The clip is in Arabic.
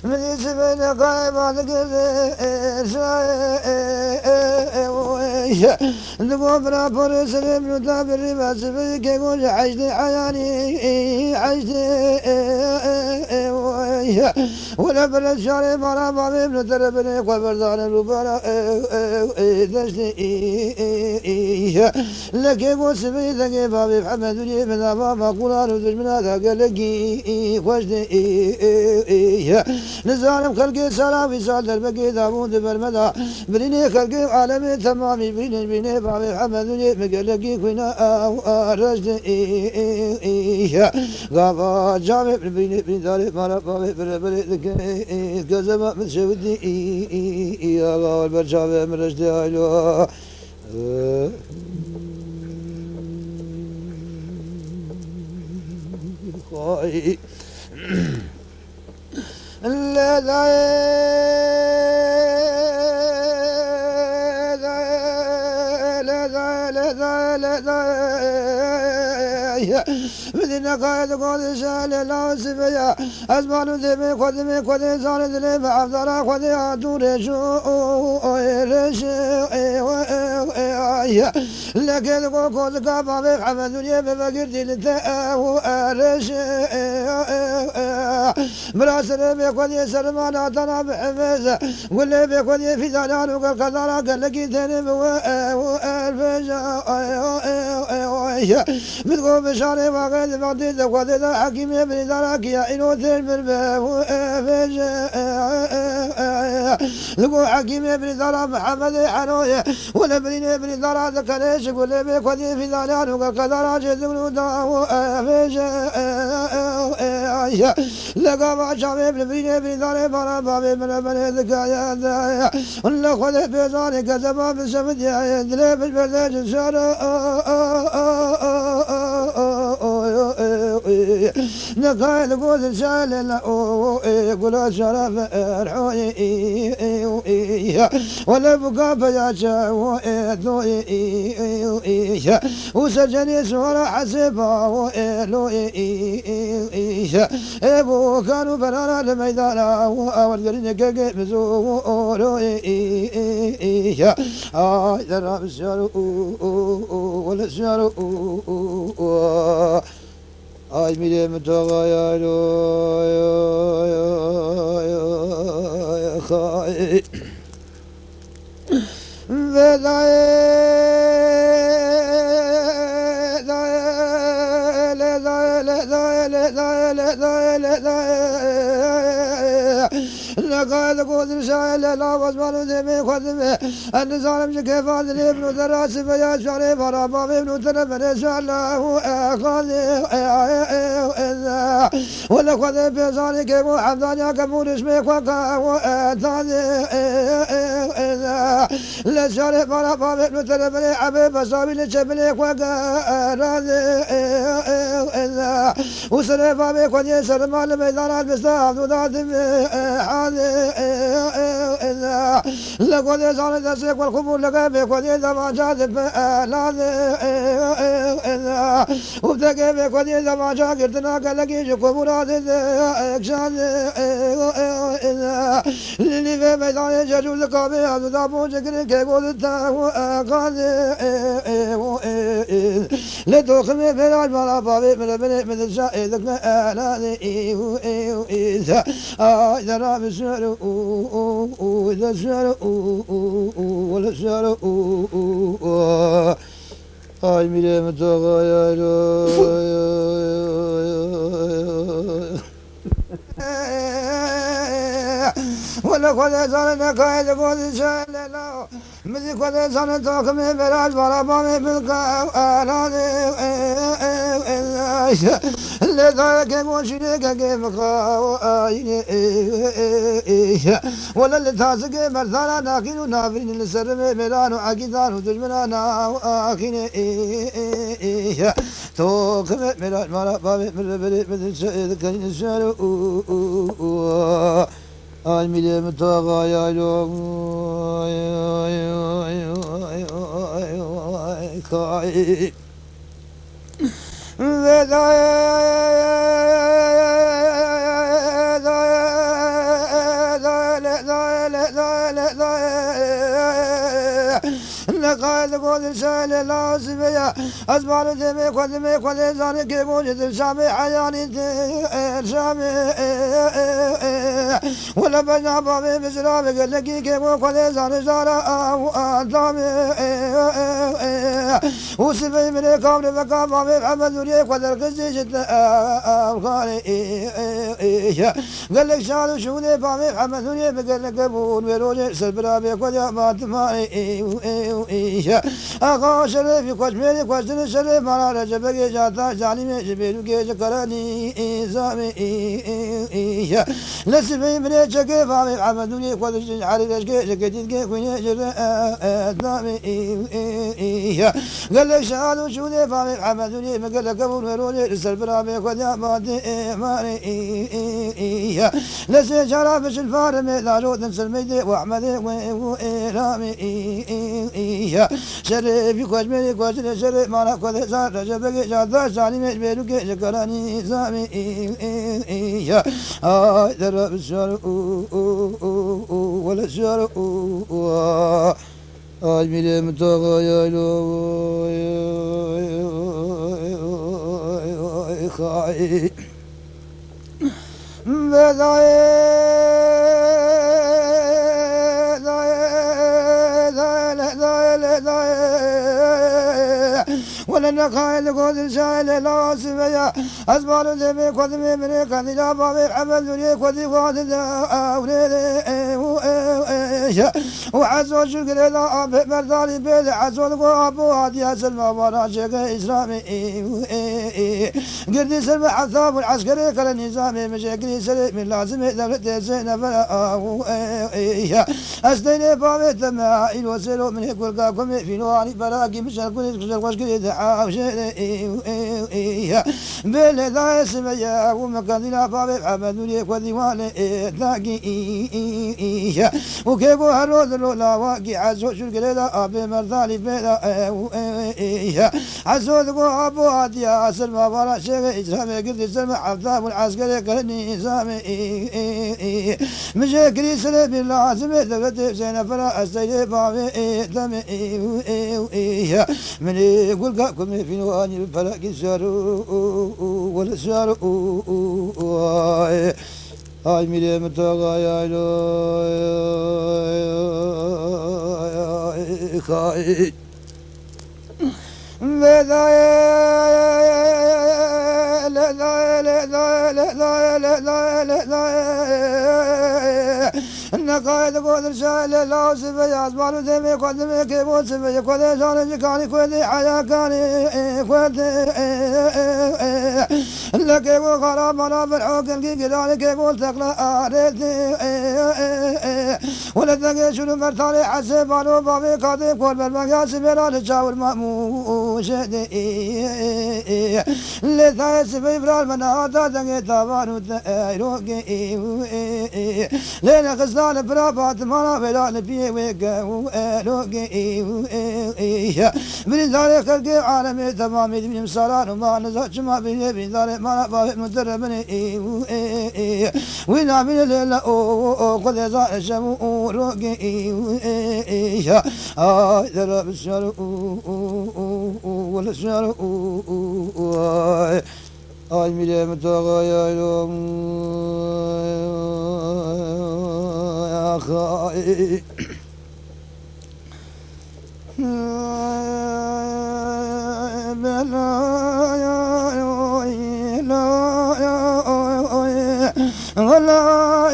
من يسمين قايمة نقوم بريس الابن تابري ما سبيك يقول عجلي عياني عجلي ولا بلد شاري مرا بابي ابن تربني قبردان الربانا لك يقول سبيك لك بابي محمد ولي من أمام قرآن ودج من هذا قال لقي خوشني نزارم خلقي سلامي سال دربقي داوود بالمدى بريني خلقي عالمي تمامي بريني بابي محمد ولي مقلقي كوينا رجني غابا جامع بريني داري مرا بابي بريدك كزما من شودي يا غاول برجامع من رجدي هايلو خاي لا لا بدنا قاعد قاعد شال لا سبيا أزمان ذي خذ زار ذي بعذر خذ عدور شو رش لكن قوس كابا محمد اليوم فقرت لتأو رش براسل بيخذ سلمان ترى بحمزة ولا بيخذ في دلال وقال كذا قال لك ثاني بتقوم بشاري وقال بعدين وقال حكيم ابن دراك يا إنو ثمر فج لقوا حكيم ابن درا محمد حنوية ولا ابن درا ذكريش ولا بيخذ في دلال وقال كذا راجل ولودا فج لقى ما شاف ابن درا برا بابي من ذكايا ولا خذ بيزاري كذا بسمد يا دليل بالبلد شارع نقال قول سالنا قول شرف الحوي ولا بقى يا شاوي وسجني سورة حسبه ابو كانوا بلانا الميدان والقرن كيف مزولو ترى الشارع ولا الشارع آج میره متوقع خواهی لقد قدر شايل لا وزمان ذي خدمه أن ظالم كيف هذا ابن دراس بيا شريف رباب ابن تنبر شاله خاذ ولا خذ بيزاني كيف حمدان يا كمور اسمك وكاثان لا شريف رباب ابن تنبر حبيب صابي لشبلك وكاثان وسرف بك وديسر مال بيدار بستاف ودادم لقد صارت السيق والخبور لقى بك وديسر ما جاذب وابتقى بك وديسر ما شاكرتنا قلقي شكو مراد اكشان اللي في بيدار جاجو لقى بها ودابو شكر كيقول التاو لتوخمي في العجمال بابي من الشائد لا إذا رأى الشعر إذا الشعر ولا الشعر هاي ميلي متغير ولا قد زالنا قاعد قد شالنا مثل قد زالنا توكمي براج برابامي بالقاء لذلك يقول شريك كيف خاوين ولا اللي تاسق مرثانا ناكين نافرين لسرم ميلان وعقيدان وتجمنا ناكين توكمي براج برابامي مثل شيء كان الشعر الميلي متغايا كاي لا قدر شايل الله سبيا أزبال دمي قدمي زاني كي موجد الشامي حياني الشامي ولا بجنا بابي بسلامي قل لكي كي مو قدر زاني زارا أنتامي وسبي من كامل مكان بابي محمد ولي قدر قزي جد الخالي قال لك شالو شوني بابي محمد ولي قال لك قبول ويروجي سلبرا بيقول يا ما تماري أخا شريفي كوشميري كوشتن شريف مرا رجبكي جاتا جاني جبيلو كي جكراني إزامي لسبي من جكي بابي محمد ولي قدر علي رجكي جكي كي كويني جرأتامي قال لك شالو شوني بابي محمد ولي قال لك قبول ويروجي سلبرا بيقول يا ما تماري لسي شرافش الفارمي لا جود سلميدي واحمدي وإيرامي شريفي كوشميري كوشتن شريف مرا قدر زار رجبكي جاتا جاني جبيلو كي جكراني إزامي درب الشارع ولا الشارع أجمل متاغا يا خاي ولنا خايل قدر شايل لا سبيا أزبال دمي قدمي من كذا بابي حمد لي قدي قادر وعزو شكر لا أبي مردالي بيد عزو القابو هادي سلمى ورا شيخ إسلامي قردي سلمى عذاب العسكري كل نظامي مشاكلي سليم من لازم دولة زينب أستيني بابي تماعي وسلو من يقول قاكم في نواني براكي مشان كل كشل وشكري دعاوشي بيلي ذا سميا ومكان بابي حمد لي وديواني تاقي وكيبو هرود لا واقي عزو شكري لا أبي مرضالي بيدا عزو ذقو أبو هادي سلمى ورا شيخ إسلامي قردي سلمى عذاب العسكري كلني إسلامي مشاكلي سلمي لازم دولة زينب فلا أستيلي بابي دمي من يقول قاكم في نواني فلا كسارو ولا سارو هاي ميلي متاغا يا خاي نقايد قدر شايل لا سبي أزبال دمي قدمي كيبو سبي قدر شاني كاني كودي حيا كاني كودي لكيبو خراب منا بالحوكل كي كداني كيبو تقلا آريتي ولا تنقي شنو مرتالي حسبانو بابي قادم كل بالمقا سبيرا لجاور مأموشدي لثاي سبي برال مناتا تنقي تابانو تايروكي لين خزان برابات مانا بلان بيه ويقوالوكي من ذلك خلقي عالمي تمامي من مساران وما نزاج ما بيه من ذلك مانا بابي مدربني وينا من الليلة قد يزال الشمو روكي درب الشارع ولا الشارع أي ميلي متاغا يا خاي ولا